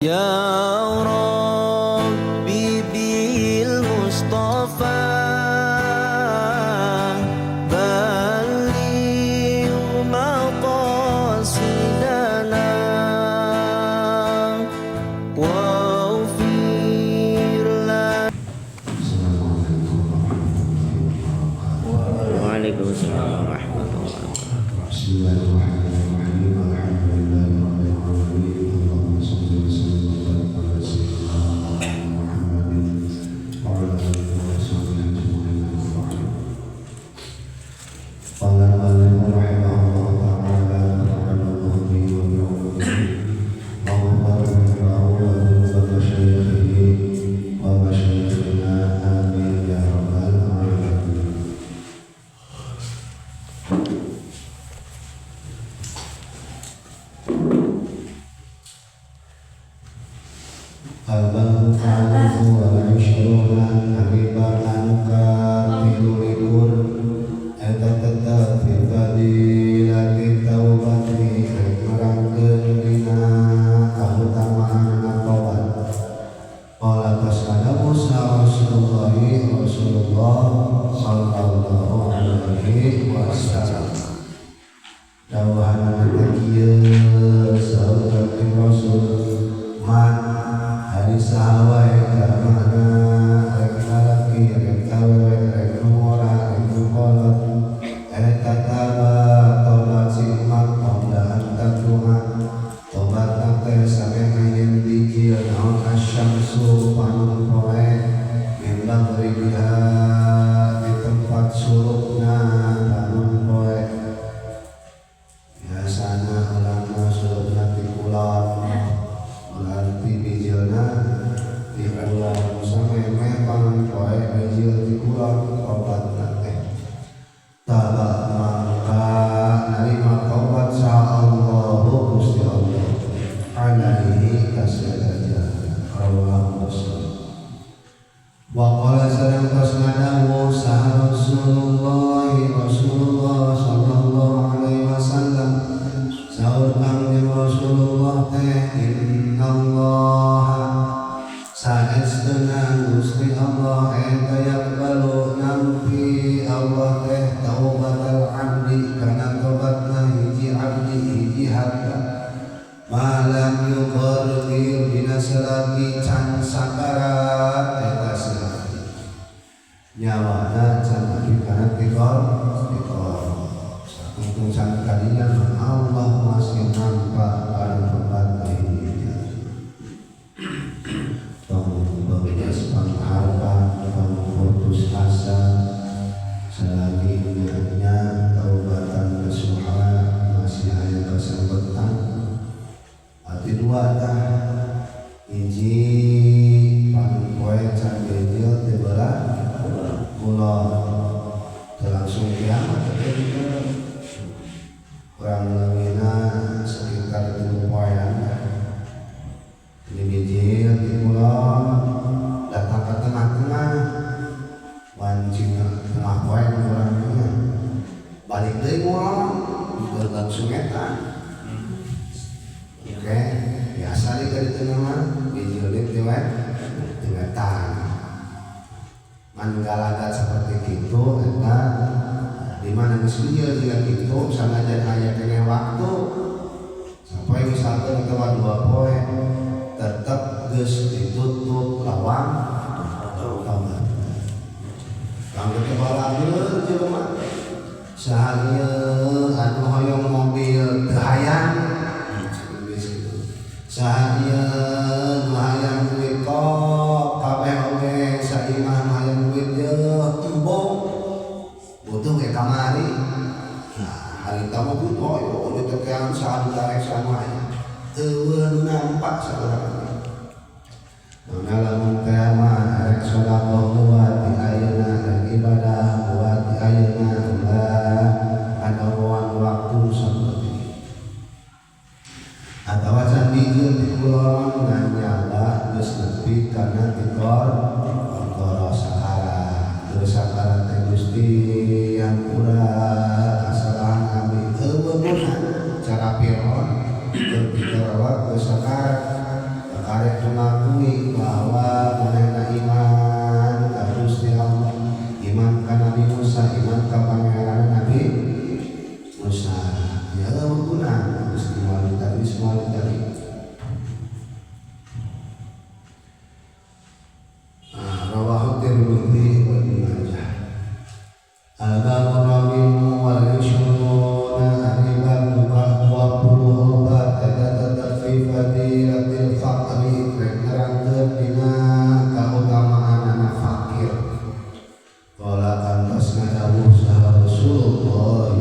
Ya Rabbi bil Mustafa balligh maqasidana waghfir lana. Waalaikumsalam warahmatullahi wabarakatuh. Cara Fir'aun berbicara wa karek mengakui bahwa manehna iman ka Gusti Allah, iman ka Nabi Musa, iman ka pangeran Nabi Musa. Ya guna Gusti wanita tadi. Rawahu Tirmidzi wa Ibnu Majah. Al-Babu Rabi'u wal Yushruna al-Ibadu wa puluh obat tetap fi fadilatil faqri nerangkeun dina kautamaan anak fakir. Qala antasna dawuh saha Rasulullah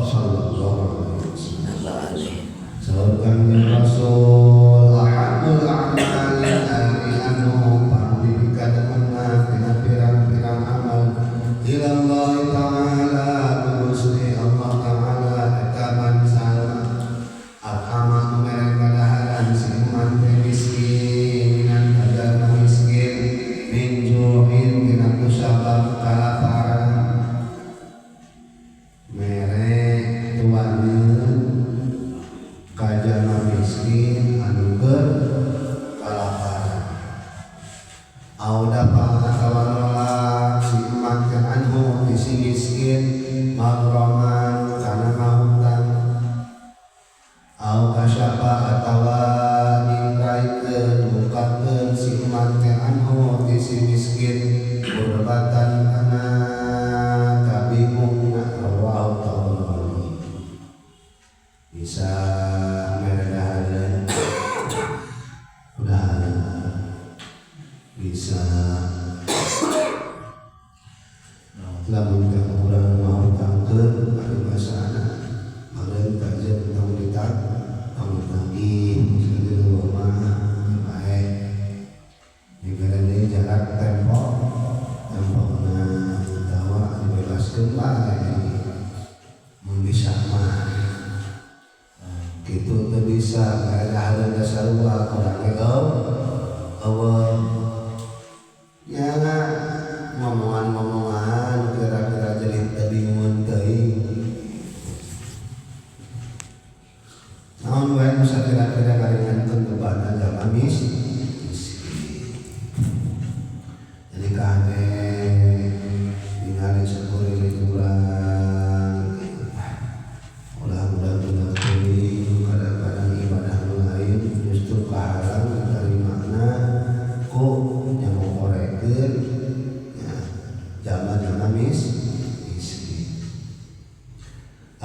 sallallahu alaihi wasallam. Saurkan Rasul ahadul a'mali anu pandidikan menang dina pirang-pirang amal ilallah ta'ala Gusti Allah ta'ala etaman salam atama merek kadaharan si iman teh miskinan kadar miskin min ju'in dina kusabab kalaparan merek tuaneun kajana miskin anu keur kalaparan auda pangatawarola si iman teh anhu si miskin maghraman kana ngahutang au kasyapa atawa ningkaikeun mukakeun si iman teh anhu si miskin kurbatan kana kabingung rawahu Tabrani. Bisa meredahan udah bisa lamun ka kurang mau tangkeun anu basana mangreun kajian tentang ditak pangutagi sadeu mah bae dibere deui jarak tempona tawa dibebaskeun bae mun bisa mah kitu teu bisa kaedahan dasar wa kurang ya ngomongan kira-kira jadi bingung teuing naon wae nu sakira-kira karingankeun beban jalma miskin. Jadi kane ningali sakuring urang ulah-ulah teuing kadang-kadang ibadah nu lain justru kahalang dari makna ku yang ngorekeun jama-jama miskin.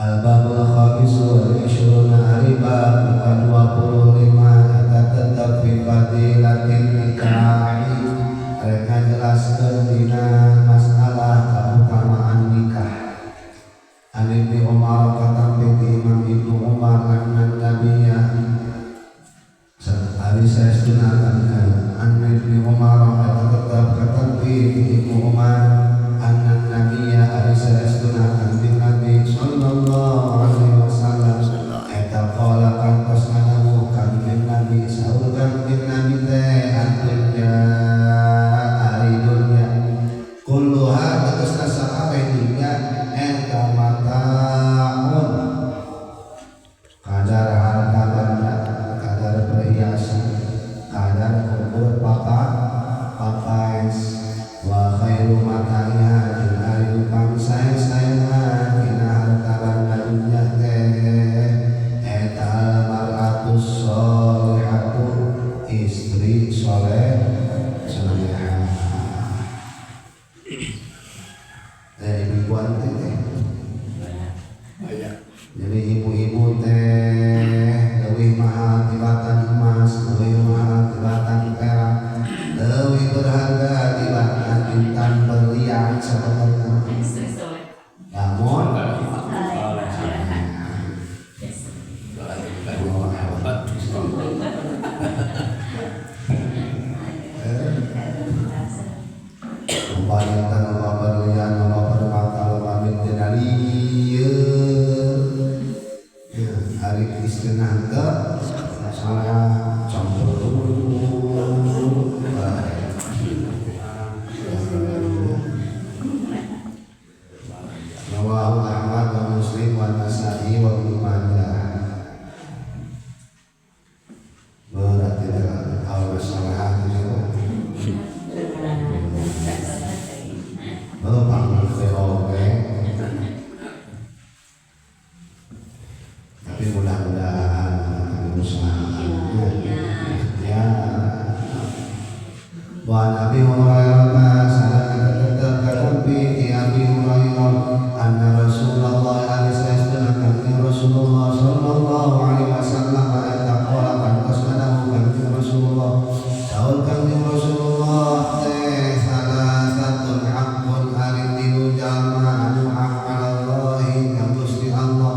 Al-babul khamis wal 20 riba bukan 25 eta tetep fi fadilatin nikahi mereka jelaskeun dina masalah keutamaan nikah. Ani Ibnu Umar kata Imam Ibnu Umar anna nabiyya hari saya sunatan an Ibnu Umar tetap kata Ibnu Umar anna nabiyya hari saya sunatan bin Nabi sallallahu alaihi wasallam eta qala kan pasanahu kan bin Nabi saurkan bin Nabi teh adunya ari dunya kulluha tegasna sakabeh dunya eta mataun kadar harta benda kadar perhiasan kadar kubur pakaian wa khairu matanya jeung ari upang sae-saena dina harta benda dunya teh eta mar'atus sholihatu istri salehah ibu-ibuan teh jadi ibu-ibu teh leuwih mahal tibatan emas, leuwih mahal tibatan perak, leuwih berharga tibatan intan berlian sahabatna. Namun Bayangkan Allah berlian, Allah bermata, Allah bintidaliyah hari istirahat ke salah campur Ya. Wa Nabi Hurairah tetap Abi Hurairah anna Rasulullah Rasulullah sallallahu alaihi wasallam taqala kan qasadahu kan Rasulullah saul kan Rasulullah salah satu haqqun aridinu jama anu haq Allah ka Gusti Allah.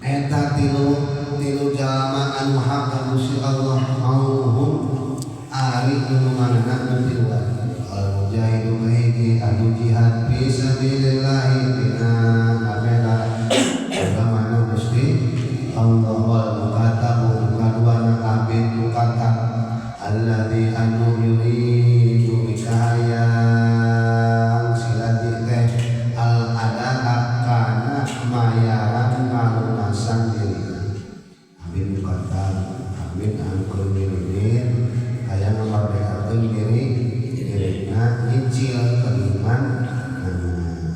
Eta tilu jama anu haq ka Gusti Allah mauhum ari anu manehna tiluan al-mujahidu mahiki anu jihad fi sabilillah bina abela bagaimana Gusti Allah wal mukatabu kaduana abid mukatab alladzi anu yuridu bikahayang silati teh al-ada'a kana mayaran malunasan diri abid mukatab abid anu kulirin aya ngamardekakeun diri dirina nyicil keiman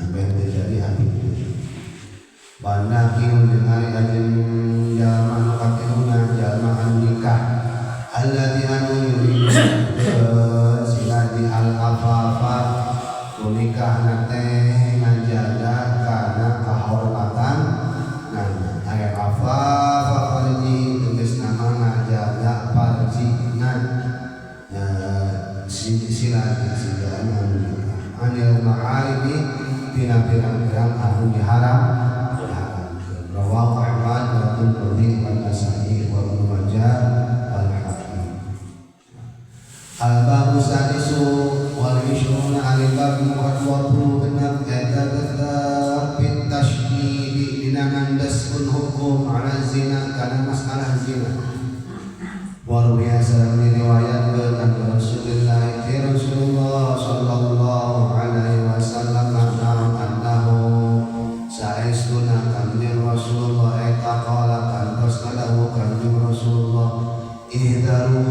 apa yang terjadi abid banda kieu jeung ari ajeun jalma nu katiluna jalma anu nikah alladzi anu yuridu silati al-afafa kunikahna teh ngajaga kana kahormatan aya afafa farji tegasna ngajaga farjina silati anil ma'aribi tina pirang-pirang anu diharam rawahu Ahmad wa Tirmidzi wa Nasa'i wa Ibnu Majah wal Hakim. Al-babu sadisu wal ishruna al-bab mu'adwatu genap tetap fit tashdid dina ngandasun hukum ala zina kana masalah zina. Walau biasa diriwayatkeun an Rasulullah sallallahu alaihi wasallam annahu saestuna kanjeng Rasulullah eta qala kan qasadahu kanjeng Rasulullah ihdaru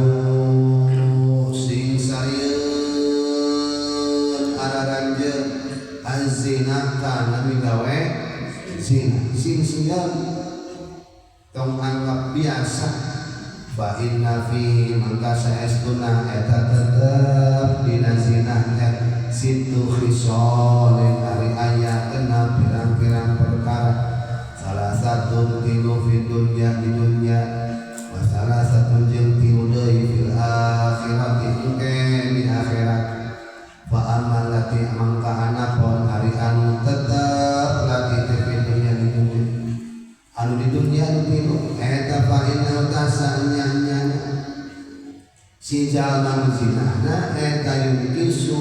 sing sarieun araranjeun az-zina kana migawe zina sing sieun tong anggap biasa fa inna fi mangka saestuna eta tetep dina zinah teh situ khisalin ari aya kena pirang-pirang perkara salah satu tilu fi dunya di dunya wa salah satu jeung tilu deui fil akhirati engke di akhirat fa amal lati mangka anapun ari anu tetep lati fi dunya di dunya anu di dunia anu tilu eta fa inna tasanya si jalma zinahna eta yungkisu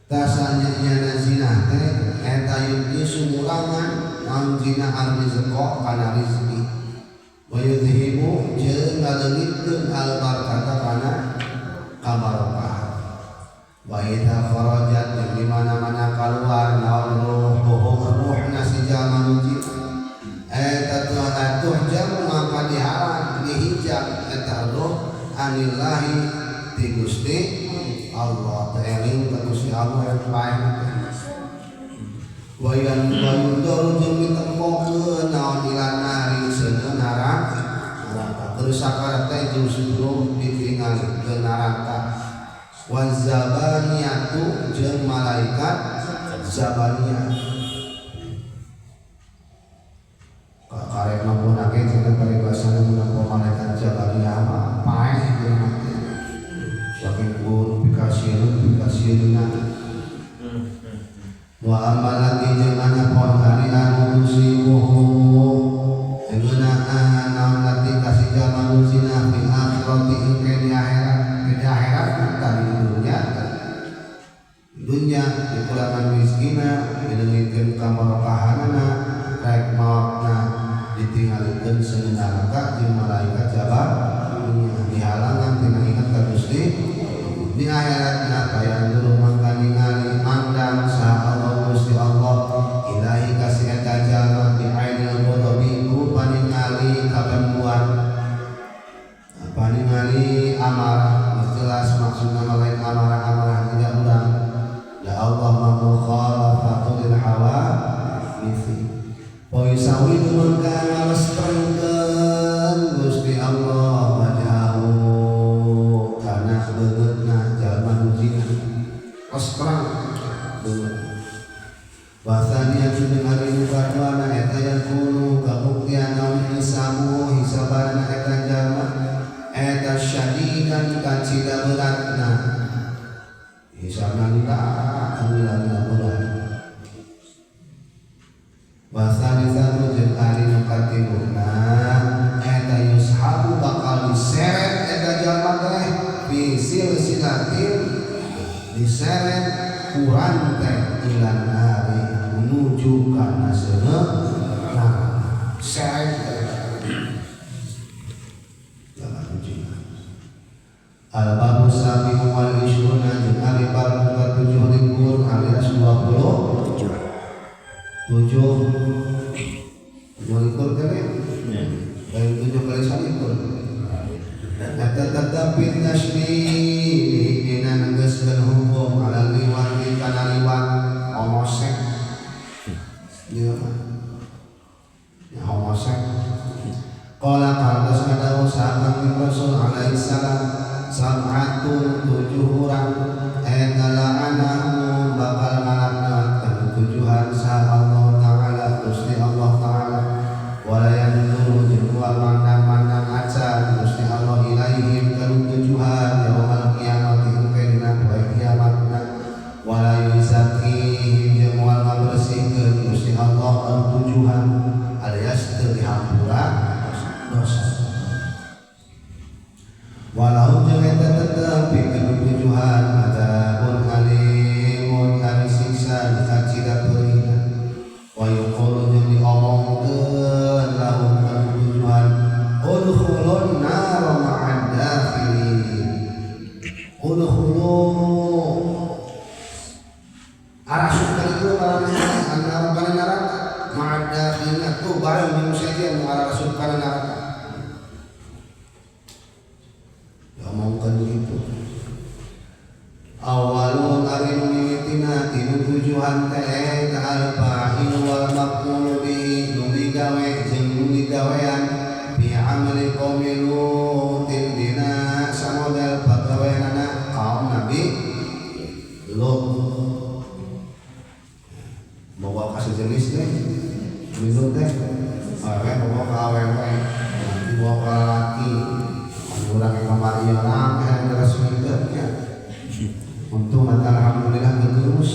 tasanya nyana zinah teh eta yungkisu mulangan naon zina ar-rizqa kana rizki wa yudhibu jeung ngaleungitkeun al-barakata kana kabarokah wa idza kharajat jeung di mana-mana keluar naon ruhna si jalma nuji eta tuhjam maka dihalang dihijab eta ruh anillahi ti Gusti Allah teeling ka Gusti Allah yang baik wa yanduru jeung ditempokeun naon ilanari seueur neraka terus sakarat teh justru ditinggalikeun neraka wa zabaniyatu jeung malaikat zabaniyah karek mampunake cenah paribasana menapa malaikat zabaniyah mah paeh jeung mati saking pun bikasieuna wa amalati jeung anapun ari anu musibuhu eunaan naon lati kasih jaman zina fil akhirati engke di akhirat tadi dunya dikurangan miskinna dileungitkeun kabarokahanna rek mautna ditinggalikeun seueur neraka jeung malaikat jabat dihalangan tina ingat ka Gusti di akhiratna payandur mangka ningali andang saha Allah Gusti Allah ilahi kasih eta jalma di ainil ghadabi ku paningali kabantuan paningali sida beratna hisabna alhamdulillah berat wasani satu jeung ari nu katiluna eta yushabu bakal diseret eta jalma teh fi silsilatin diseret kurang teh ilan hari menuju kana seuneu seret al-babu sabiqu wal ishruna jeung ari bab 7.000 alias 27 likur kan ya? Dari 7 kali 1 Tetapi nasbi dina nenggeuskeun hukum ala liwat kana liwat homosek. Dia ya homosek. Qala qalas ada sahabat Rasul alaihi salam sab'atun 7 orang la'anahu bakal ngalaknakeun tujuhan sa Allah Ta'ala Gusti Allah Ta'ala wala yanzuru jeung wal mandang-mandang acan Gusti Allah ilaihim kana tujuhan yaumul qiyamah dina poe kiamatna wala yuzakihim jeung wal ngabersihkeun Gusti Allah al tujuhan alias teu dihampura dosa walau jeung eta tetep pikeun tujuhan adabun alimun ari siksa dicacira peurina wa yuqulu jeung diomongkeun lahum kana tujuhan udkhulun nar ma'ad dakhilin udkhulu arasuk itu kana neraka ma'ad dakhilin tuh bareng jeung saja nu arasuk kana neraka ngomongkan begitu awalun ari mimitina tinu tujuhan teh al-fa'il wal maqul bi nu digawe jeung nu digawean bi amali qaumil lutin dina samodel pagaweanana kaum nabi Lut bawa kasih jenis teh minum teh awe bawa ka awewe bawa ka laki orang kemarin orang yang resmi ya untung alhamdulillah terus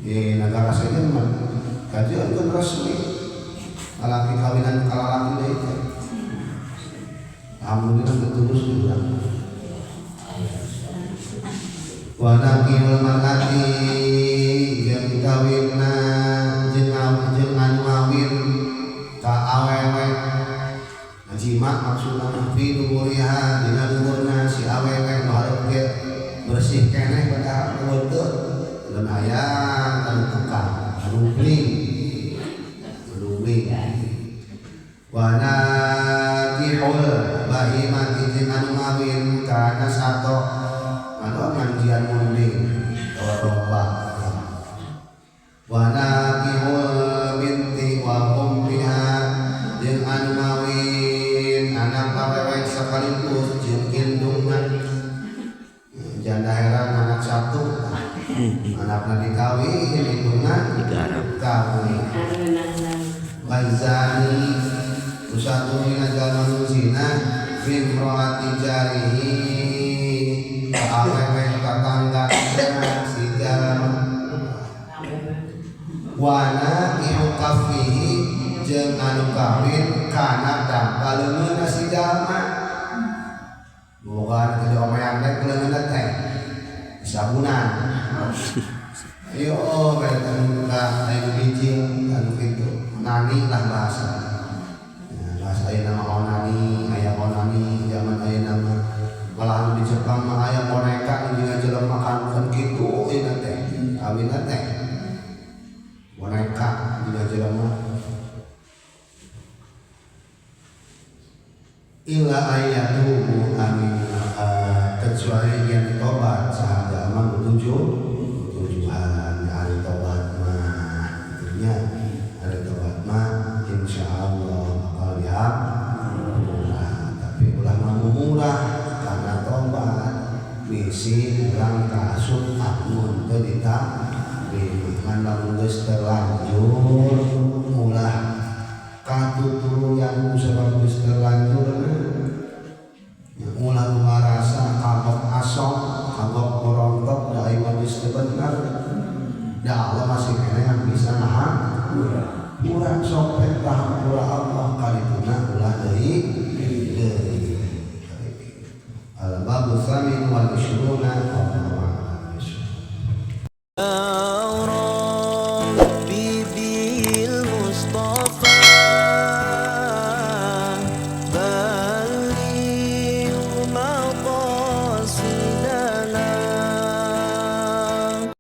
di negara saya kajian kan resmi laki kawinan kalau laki itu alhamdulillah terus juga wanakil marati yang kawinna jeung anu ngawin ka awewe jima maksudna fi duburiha dina duburna si awewe nu hareup ge bersih keneh pada weuteut dan hayang kana tukang rubling wa nakihul bahimati jeung anu ngawin kana sato anu manjian munding domba wa nakihul binti wa ummiha jeung anu ngawin anak awewe sekaligus jeung indungan janda heran anak satu anakna dikawin indungan kawin bazani usatu mina jalman zina bimroati jarihi awewe tetangga si jalma wana iukafihi jeung anu kawin kana dangkaleunna si jalma boga teh omean teh keleungeun teh sabunan ayo bertengkar anu bijing anu kitu nani lah bahasa bahasa ayeuna mah onani aya onani zaman ayeuna mah malah di Jepang mah aya boneka nu jeung jelema kankeun kitu ieu teh kawinna teh boneka jeung jelema illa ayatubu amin kecuali yang tobat sahaja amang tujuan hari tobat mah artinya hari tobat mah insyaallah bakal murah tapi ulah murah karena tobat bisi urang kasut amun teu ditampi lamun geus terlanjur ulah katutur yang sebab geus terlanjur الباب الثامن والعشرون